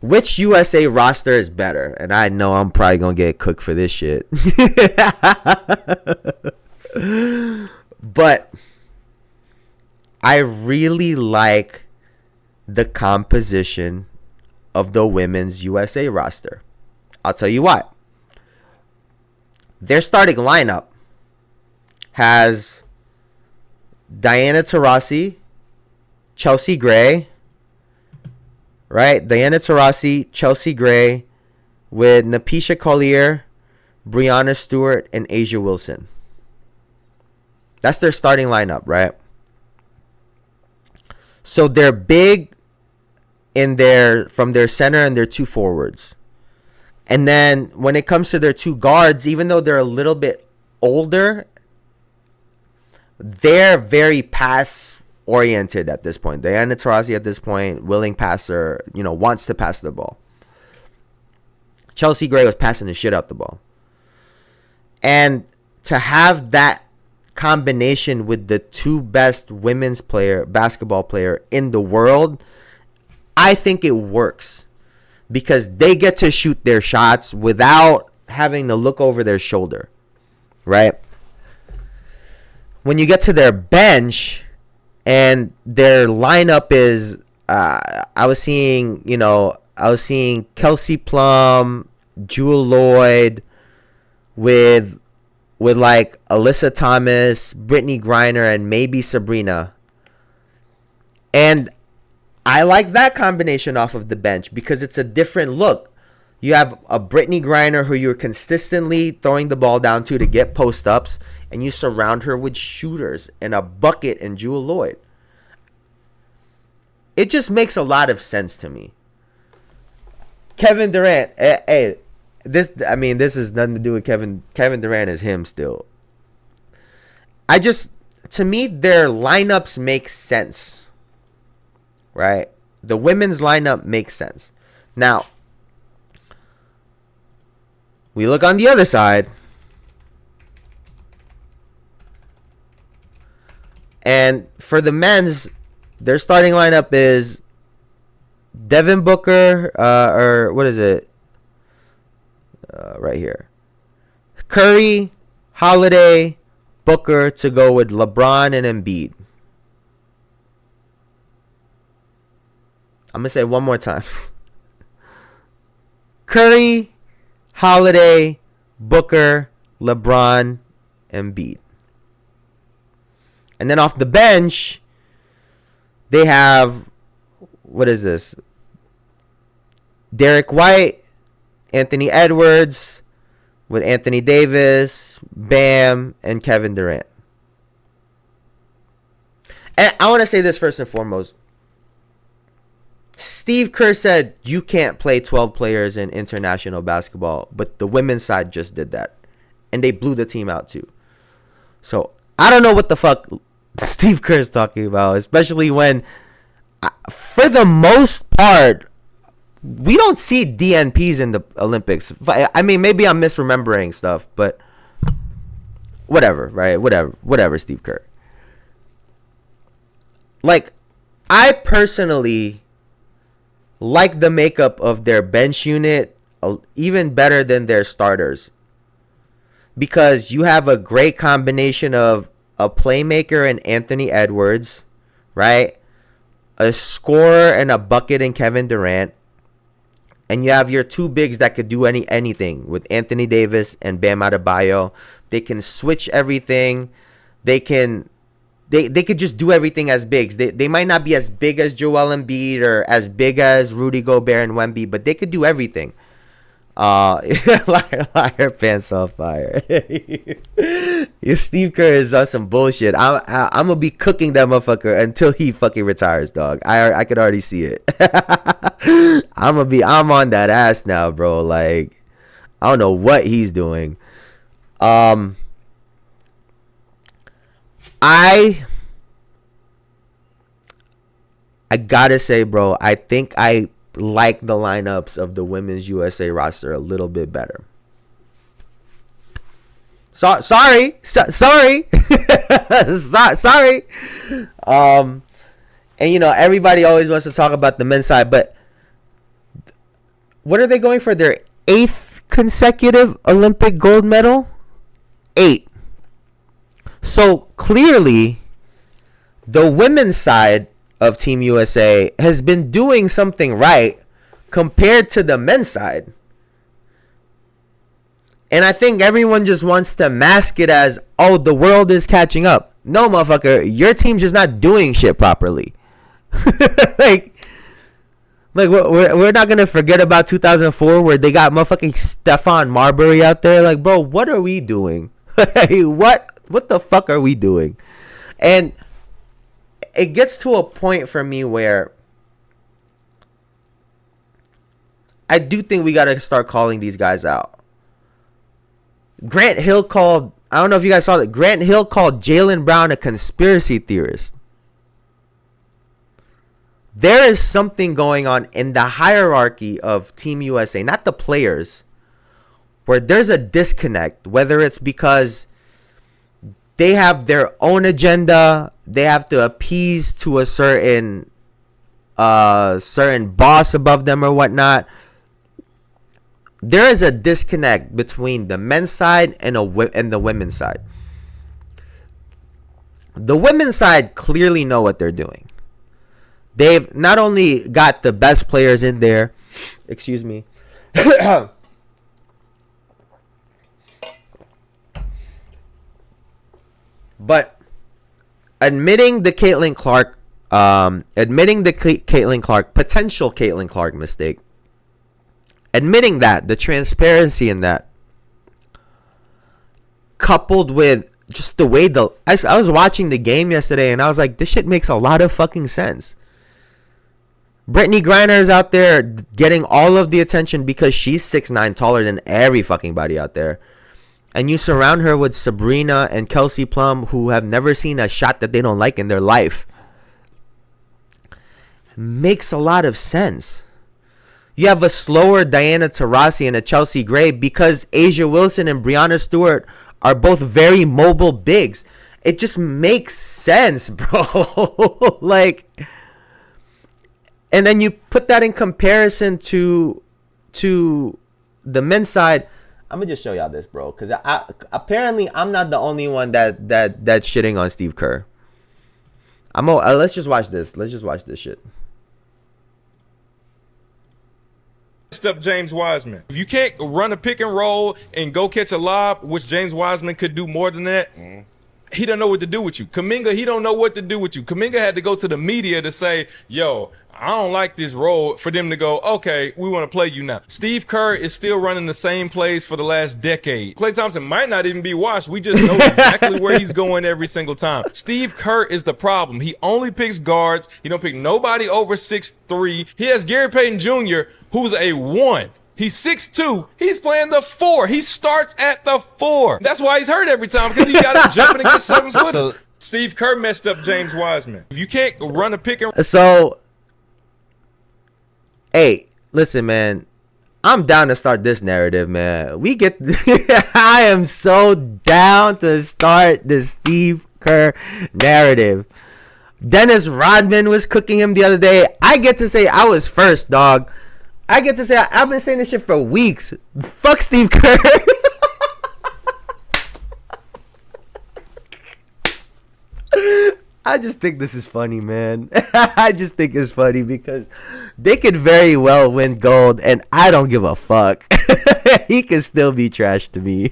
Which USA roster is better? And I know I'm probably gonna get cooked for this shit. But I really like the composition of the women's USA roster. I'll tell you what. Their starting lineup has Diana Taurasi, Chelsea Gray, right? Diana Taurasi, Chelsea Gray, with Napisha Collier, Brianna Stewart, and Asia Wilson. That's their starting lineup, right? So they're big from their center and their two forwards. And then when it comes to their two guards, even though they're a little bit older, they're very pass oriented at this point. Diana Taurasi at this point, willing passer, wants to pass the ball. Chelsea Gray was passing the shit out the ball. And to have that combination with the two best women's basketball player in the world, I think it works. Because they get to shoot their shots without having to look over their shoulder, right? When you get to their bench and their lineup is, I was seeing Kelsey Plum, Jewel Lloyd, with like Alyssa Thomas, Brittany Griner, and maybe Sabrina. And I like that combination off of the bench because it's a different look. You have a Brittany Griner who you're consistently throwing the ball down to get post-ups, and you surround her with shooters and a bucket and Jewel Lloyd. It just makes a lot of sense to me. Kevin Durant, this is nothing to do with Kevin. Kevin Durant is him still. To me, their lineups make sense. Right? The women's lineup makes sense. Now, we look on the other side. And for the men's, their starting lineup is Devin Booker, or what is it? Right here. Curry, Holiday, Booker to go with LeBron and Embiid. I'm going to say it one more time. Curry, Holiday, Booker, LeBron, Embiid. And then off the bench, they have, what is this? Derek White, Anthony Edwards, with Anthony Davis, Bam, and Kevin Durant. And I want to say this first and foremost. Steve Kerr said you can't play 12 players in international basketball, but the women's side just did that. And they blew the team out too. So, I don't know what the fuck Steve Kerr is talking about, especially when, for the most part, we don't see DNPs in the Olympics. I mean, maybe I'm misremembering stuff, but whatever, right? Whatever, Steve Kerr. Like, I personally like the makeup of their bench unit even better than their starters, because you have a great combination of a playmaker in Anthony Edwards, right? A scorer and a bucket in Kevin Durant. And you have your two bigs that could do anything with Anthony Davis and Bam Adebayo. They can switch everything. They could just do everything as bigs. They might not be as big as Joel Embiid or as big as Rudy Gobert and Wemby, but they could do everything. Liar pants on fire. Steve Kerr is on some bullshit. I'm gonna be cooking that motherfucker until he fucking retires, dog. I could already see it. I'm on that ass now, bro. Like, I don't know what he's doing. I gotta say, bro, I think I like the lineups of the women's USA roster a little bit better. Sorry. Sorry. And everybody always wants to talk about the men's side, but what are they going for? Their 8th consecutive Olympic gold medal? 8. So clearly, the women's side of Team USA has been doing something right compared to the men's side. And I think everyone just wants to mask it as, oh, the world is catching up. No, motherfucker, your team's just not doing shit properly. like we're not gonna forget about 2004 where they got motherfucking Stephon Marbury out there. Like, bro, what are we doing? What the fuck are we doing? And it gets to a point for me where I do think we gotta start calling these guys out. Grant Hill called, I don't know if you guys saw that, Grant Hill called Jaylen Brown a conspiracy theorist. There is something going on in the hierarchy of Team USA, not the players, where there's a disconnect, whether it's because they have their own agenda, they have to appease to a certain boss above them or whatnot. There is a disconnect between the men's side and the women's side. The women's side clearly know what they're doing. They've not only got the best players in there, excuse me, but admitting the Caitlin Clark, potential Caitlin Clark mistake, admitting that, the transparency in that, coupled with just the way I was watching the game yesterday and I was like, this shit makes a lot of fucking sense. Brittany Griner is out there getting all of the attention because she's 6'9", taller than every fucking body out there. And you surround her with Sabrina and Kelsey Plum, who have never seen a shot that they don't like in their life. Makes a lot of sense. You have a slower Diana Taurasi and a Chelsea Gray because Asia Wilson and Brianna Stewart are both very mobile bigs. It just makes sense, bro. Like, and then you put that in comparison to the men's side. I'm gonna just show y'all this, bro, because apparently I'm not the only one that's shitting on Steve Kerr. Let's just watch this. Let's just watch this shit. Up James Wiseman. If you can't run a pick and roll and go catch a lob, which James Wiseman could do more than that, he don't know what to do with you. Kuminga, he don't know what to do with you. Kuminga had to go to the media to say, yo, I don't like this role, for them to go, okay, we want to play you now. Steve Kerr is still running the same plays for the last decade. Klay Thompson might not even be washed. We just know exactly where he's going every single time. Steve Kerr is the problem. He only picks guards. He don't pick nobody over 6'3". He has Gary Payton Jr., who's a 1. He's 6'2". He's playing the 4. He starts at the 4. That's why he's hurt every time, because he got to jump and get sevens with him. Steve Kerr messed up James Wiseman. If you can't run a pick and so, hey, listen, man. I'm down to start this narrative, man. I am so down to start the Steve Kerr narrative. Dennis Rodman was cooking him the other day. I get to say I was first, dog. I get to say I've been saying this shit for weeks. Fuck Steve Kerr. I just think this is funny, man. I just think it's funny because they could very well win gold, and I don't give a fuck. He can still be trash to me.